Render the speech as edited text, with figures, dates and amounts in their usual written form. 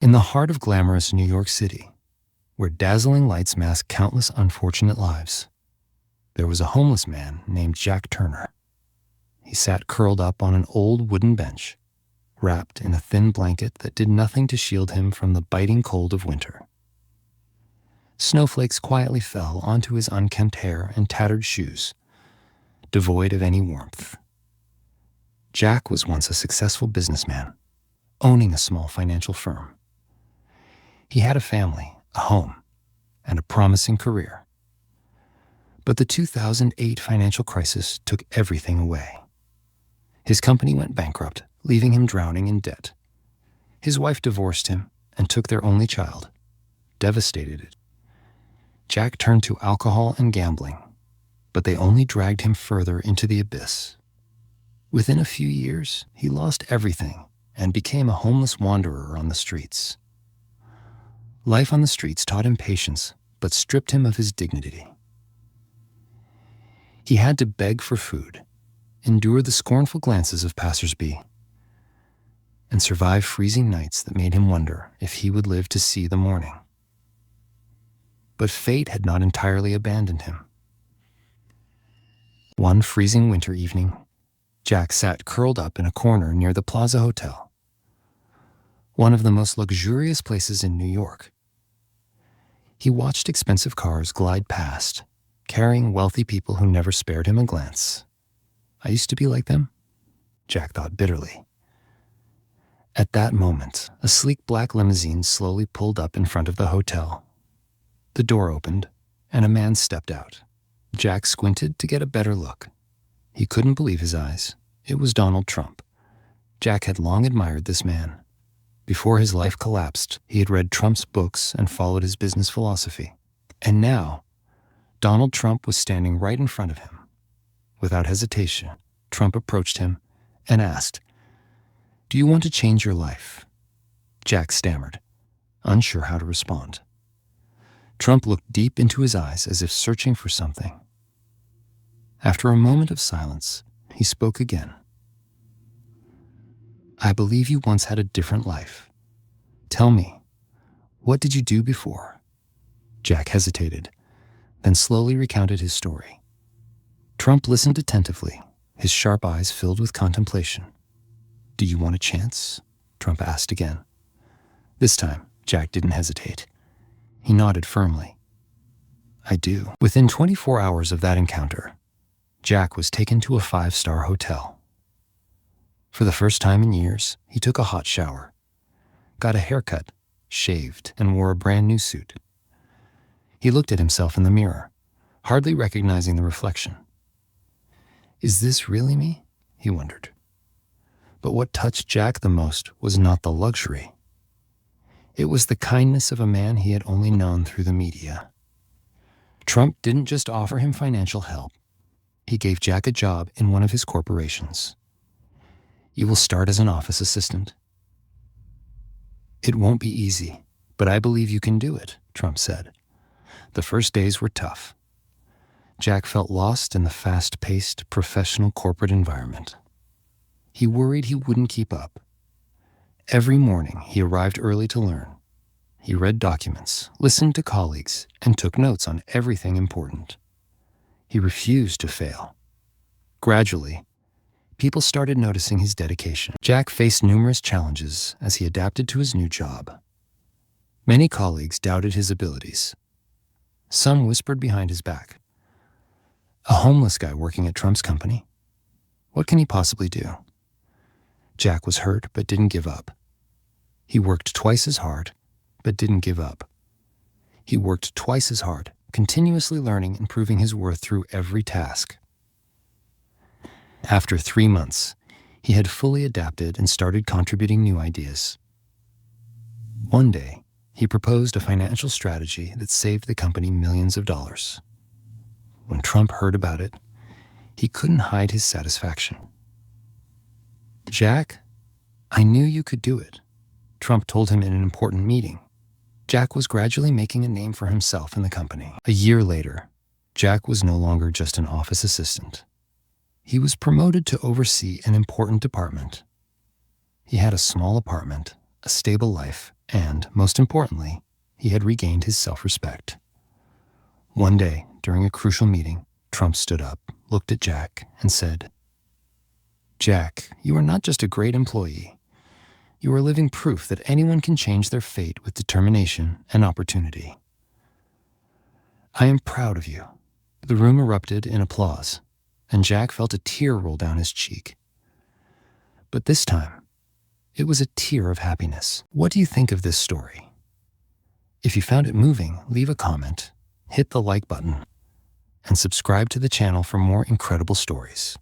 In the heart of glamorous New York City, where dazzling lights mask countless unfortunate lives, there was a homeless man named Jack Turner. He sat curled up on an old wooden bench, wrapped in a thin blanket that did nothing to shield him from the biting cold of winter. Snowflakes quietly fell onto his unkempt hair and tattered shoes, devoid of any warmth. Jack was once a successful businessman, owning a small financial firm. He had a family, a home, and a promising career. But the 2008 financial crisis took everything away. His company went bankrupt, leaving him drowning in debt. His wife divorced him and took their only child, devastated. Jack turned to alcohol and gambling, but they only dragged him further into the abyss. Within a few years, he lost everything and became a homeless wanderer on the streets. Life on the streets taught him patience, but stripped him of his dignity. He had to beg for food, endure the scornful glances of passers-by, and survive freezing nights that made him wonder if he would live to see the morning. But fate had not entirely abandoned him. One freezing winter evening, Jack sat curled up in a corner near the Plaza Hotel, one of the most luxurious places in New York. He watched expensive cars glide past, carrying wealthy people who never spared him a glance. I used to be like them, Jack thought bitterly. At that moment, a sleek black limousine slowly pulled up in front of the hotel. The door opened, and a man stepped out. Jack squinted to get a better look. He couldn't believe his eyes. It was Donald Trump. Jack had long admired this man. Before his life collapsed, he had read Trump's books and followed his business philosophy. And now, Donald Trump was standing right in front of him. Without hesitation, Trump approached him and asked, "Do you want to change your life?" Jack stammered, unsure how to respond. Trump looked deep into his eyes as if searching for something. After a moment of silence, he spoke again. "I believe you once had a different life. Tell me, what did you do before?" Jack hesitated, then slowly recounted his story. Trump listened attentively, his sharp eyes filled with contemplation. "Do you want a chance?" Trump asked again. This time, Jack didn't hesitate. He nodded firmly. "I do." Within 24 hours of that encounter, Jack was taken to a 5-star hotel. For the first time in years, he took a hot shower, got a haircut, shaved, and wore a brand new suit. He looked at himself in the mirror, hardly recognizing the reflection. "Is this really me?" he wondered. But what touched Jack the most was not the luxury. It was the kindness of a man he had only known through the media. Trump didn't just offer him financial help. He gave Jack a job in one of his corporations. "You will start as an office assistant." "It won't be easy, but I believe you can do it," Trump said. The first days were tough. Jack felt lost in the fast-paced, professional corporate environment. He worried he wouldn't keep up. Every morning, he arrived early to learn. He read documents, listened to colleagues, and took notes on everything important. He refused to fail. Gradually, people started noticing his dedication. Jack faced numerous challenges as he adapted to his new job. Many colleagues doubted his abilities. Some whispered behind his back, "A homeless guy working at Trump's company? What can he possibly do?" Jack was hurt but didn't give up. He worked twice as hard, but didn't give up. He worked twice as hard, continuously learning and proving his worth through every task. After 3 months, he had fully adapted and started contributing new ideas. One day, he proposed a financial strategy that saved the company millions of dollars. When Trump heard about it, he couldn't hide his satisfaction. "Jack, I knew you could do it," Trump told him in an important meeting. Jack was gradually making a name for himself in the company. A year later, Jack was no longer just an office assistant. He was promoted to oversee an important department. He had a small apartment, a stable life, And, most importantly, he had regained his self-respect. One day, during a crucial meeting, Trump stood up, looked at Jack, and said, "Jack, you are not just a great employee. You are living proof that anyone can change their fate with determination and opportunity. I am proud of you." The room erupted in applause, and Jack felt a tear roll down his cheek. But this time, it was a tear of happiness. What do you think of this story? If you found it moving, leave a comment, hit the like button, and subscribe to the channel for more incredible stories.